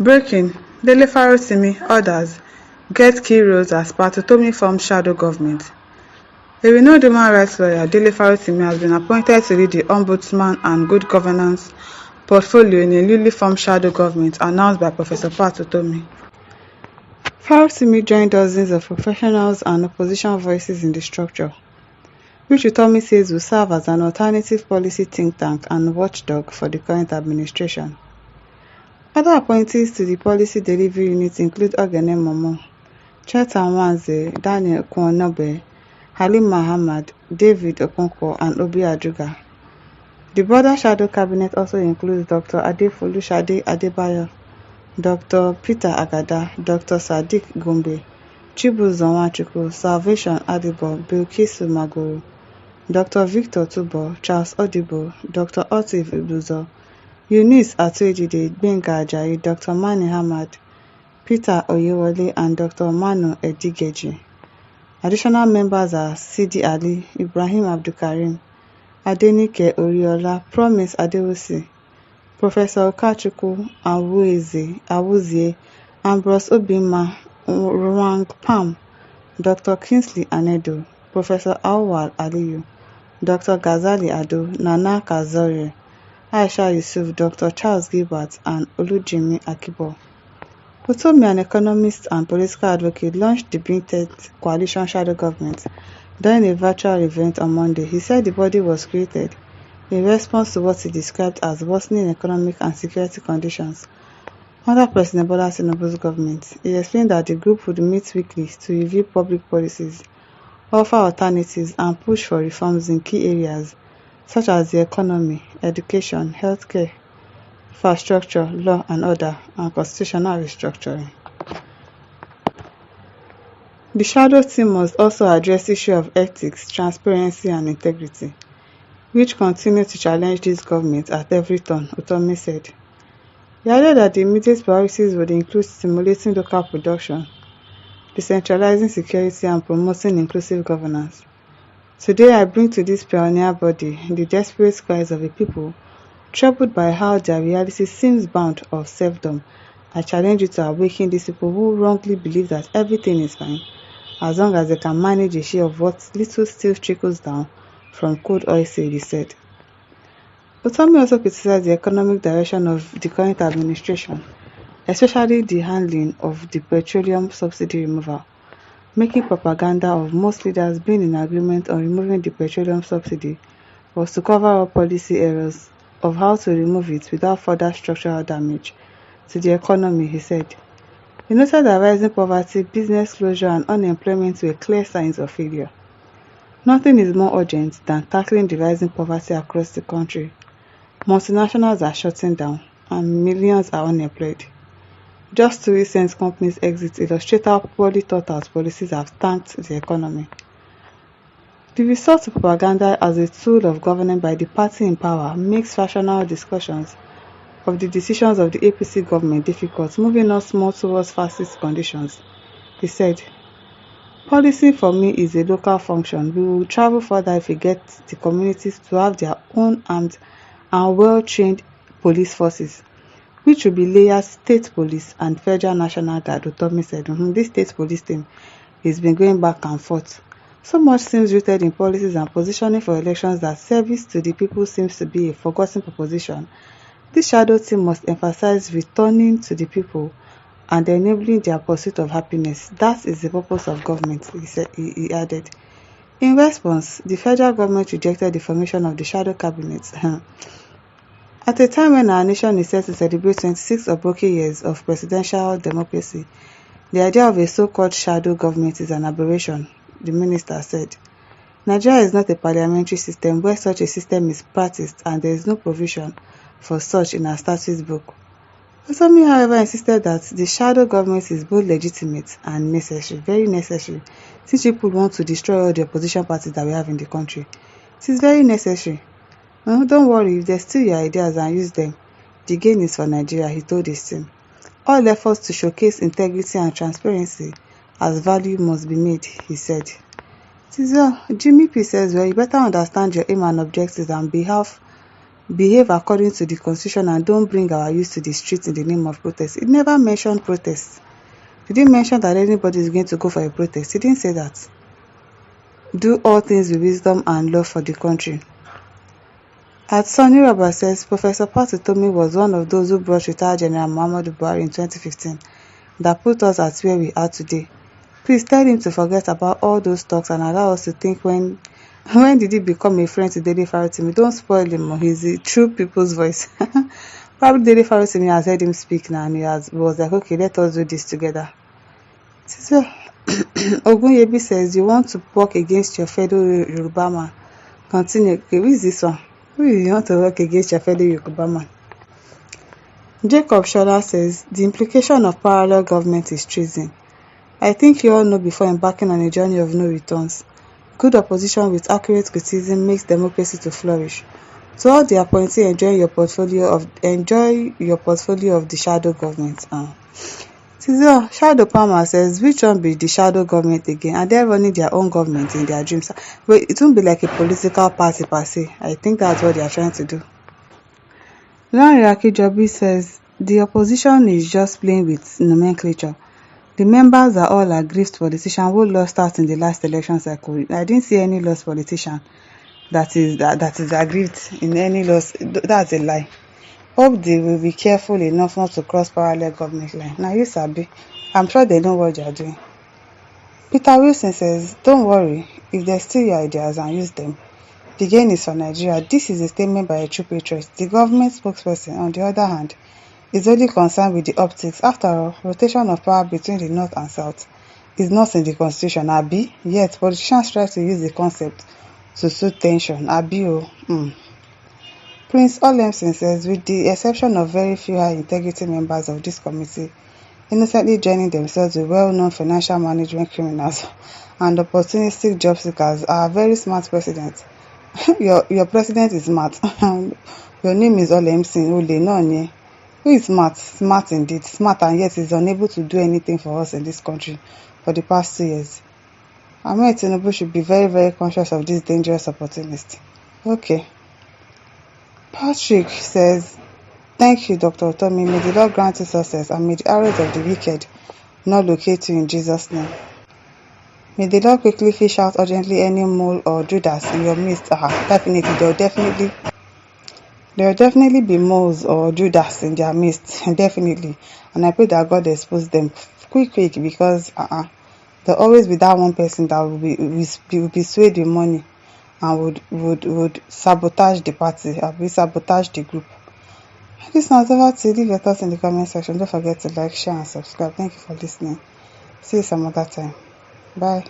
Breaking: Dele Farotimi orders get key roles as part Utomi formed shadow government. A renowned human rights lawyer, Dele Farotimi, has been appointed to lead the Ombudsman and Good Governance portfolio in a newly formed shadow government announced by Professor Utomi. Farotimi joined dozens of professionals and opposition voices in the structure, which Utomi says will serve as an alternative policy think tank and watchdog for the current administration. Other appointees to the policy delivery unit include Ogene Momo, Cheta Nwanze, Daniel Kwonobe, Halim Muhammad, David Okonkwo, and Obi Ajuga. The broader shadow cabinet also includes Dr. Adefolúṣadé Adébáyọ̀, Dr. Peter Agada, Dr. Sadiq Gombe, Chibuzo Nwachukwu, Salvation Adibo, Bilkisu Magoro, Dr. Victor Tubo, Charles Odibo, Dr. Otif Ibuzo, Eunice Atuejide, Gbenga Ajayi, Dr. Mani Hamad, Peter Oyewole, and Dr. Manu Edigeji. Additional members are Sidi Ali, Ibrahim Abdulkarim, Adenike Oriola, Promise Adewusi, Professor Okachukwu Awuzie, Ambrose Obinma, Ruang Pam, Dr. Kingsley Anedo, Professor Awal Aliyu, Dr. Ghazali Ado, Nana Kazorie, Aisha Yusuf, Dr. Charles Gilbert, and Olujimi Akibo. Utomi, an economist and political advocate, launched the Binted Coalition shadow government during a virtual event on Monday. He said the body was created in response to what he described as worsening economic and security conditions under President Bola Tinubu's government. He explained that the group would meet weekly to review public policies, offer alternatives, and push for reforms in key areas such as the economy, education, healthcare, infrastructure, law and order, and constitutional restructuring. The shadow team must also address issues of ethics, transparency, and integrity, which continue to challenge this government at every turn, Utomi said. He added that the immediate priorities would include stimulating local production, decentralizing security, and promoting inclusive governance. Today I bring to this pioneer body the desperate cries of a people troubled by how their reality seems bound of serfdom. I challenge you to awaken these people who wrongly believe that everything is fine, as long as they can manage a share of what little still trickles down from crude oil sale, he said. Utomi also criticized the economic direction of the current administration, especially the handling of the petroleum subsidy removal, making propaganda of most leaders being in agreement on removing the petroleum subsidy was to cover up policy errors of how to remove it without further structural damage to the economy, he said. He noted that rising poverty, business closure, and unemployment were clear signs of failure. Nothing is more urgent than tackling the rising poverty across the country. Multinationals are shutting down, and millions are unemployed. Just 2 recent companies' exits illustrate how poorly thought out policies have tanked the economy. The resort to propaganda as a tool of governing by the party in power makes rational discussions of the decisions of the APC government difficult, moving us more towards fascist conditions, he said. Policy for me is a local function. We will travel further if we get the communities to have their own armed and well-trained police forces, which will be layered state police and federal national guard, Utomi said. This state police team has been going back and forth. So much seems rooted in policies and positioning for elections that service to the people seems to be a forgotten proposition. This shadow team must emphasize returning to the people and enabling their pursuit of happiness. That is the purpose of government, he added. In response, the federal government rejected the formation of the shadow cabinet. At a time when our nation is set to celebrate 26 unbroken years of presidential democracy, the idea of a so-called shadow government is an aberration, the minister said. Nigeria is not a parliamentary system where such a system is practiced, and there is no provision for such in our statute book. Utomi, however, insisted that the shadow government is both legitimate and necessary, very necessary, since people want to destroy all the opposition parties that we have in the country. It is very necessary. Don't worry, if they steal your ideas and use them, the gain is for Nigeria, he told his team. All efforts to showcase integrity and transparency as value must be made, he said. It is well. Jimmy P says, well, you better understand your aim and objectives and behave behave according to the constitution and don't bring our youth to the streets in the name of protest. It never mentioned protest. It didn't mention that anybody is going to go for a protest. It didn't say that. Do all things with wisdom and love for the country. At Sunny Rabba says, Professor Utomi was one of those who brought retired General Muhammadu Buhari in 2015 that put us at where we are today. Please tell him to forget about all those talks and allow us to think when did he become a friend to Dele Farotimi? Don't spoil him. He's the true people's voice. Probably Dele Farotimi has heard him speak now and was like, okay, let us do this together. So, Ogunyebi says, you want to work against your fellow Yoruba man. Continue. Okay, who is this one? Who you want to work against your fellow Yoruba man? Jacob Shola says, the implication of parallel government is treason. I think you all know before embarking on a journey of no returns. Good opposition with accurate criticism makes democracy to flourish. So all the appointees enjoy your portfolio of the shadow government. Shadow Palmer says, which one be the shadow government again? Are they running their own government in their dreams? Well, it won't be like a political party per se. I think that's what they are trying to do. Lanre Akijobi says, the opposition is just playing with nomenclature. The members are all aggrieved politicians who lost out in the last election cycle. I didn't see any lost politician that is aggrieved in any loss. That's a lie. Hope they will be careful enough not to cross parallel government line. Now you sabi, I'm sure they know what they are doing. Peter Wilson says, don't worry, if they steal your ideas and use them, the gain is for Nigeria. This is a statement by a true patriot. The government spokesperson, on the other hand, is only concerned with the optics. After all, rotation of power between the north and south is not in the constitution, abi? Yet, politicians try to use the concept to soothe tension, abi? Prince Olemson says, with the exception of very few high-integrity members of this committee innocently joining themselves with well-known financial management criminals and opportunistic job seekers, our very smart president. your president is smart. Your name is Olemson Ole Nonye. Who is smart? Smart indeed. Smart, and yet is unable to do anything for us in this country for the past 2 years. Ahmed Tinubu should be very, very conscious of this dangerous opportunist. Okay. Patrick says, thank you, Dr. Utomi. May the Lord grant you success, and may the arrows of the wicked not locate you in Jesus' name. May the Lord quickly fish out urgently any mole or Judas in your midst. Definitely, there will definitely be moles or Judas in their midst, definitely. And I pray that God expose them quick, because there'll always be that one person that will be swayed with money and would sabotage the party, sabotage the group. This now is over to leave your thoughts in the comment section. Don't forget to like, share, and subscribe. Thank you for listening. See you some other time. Bye.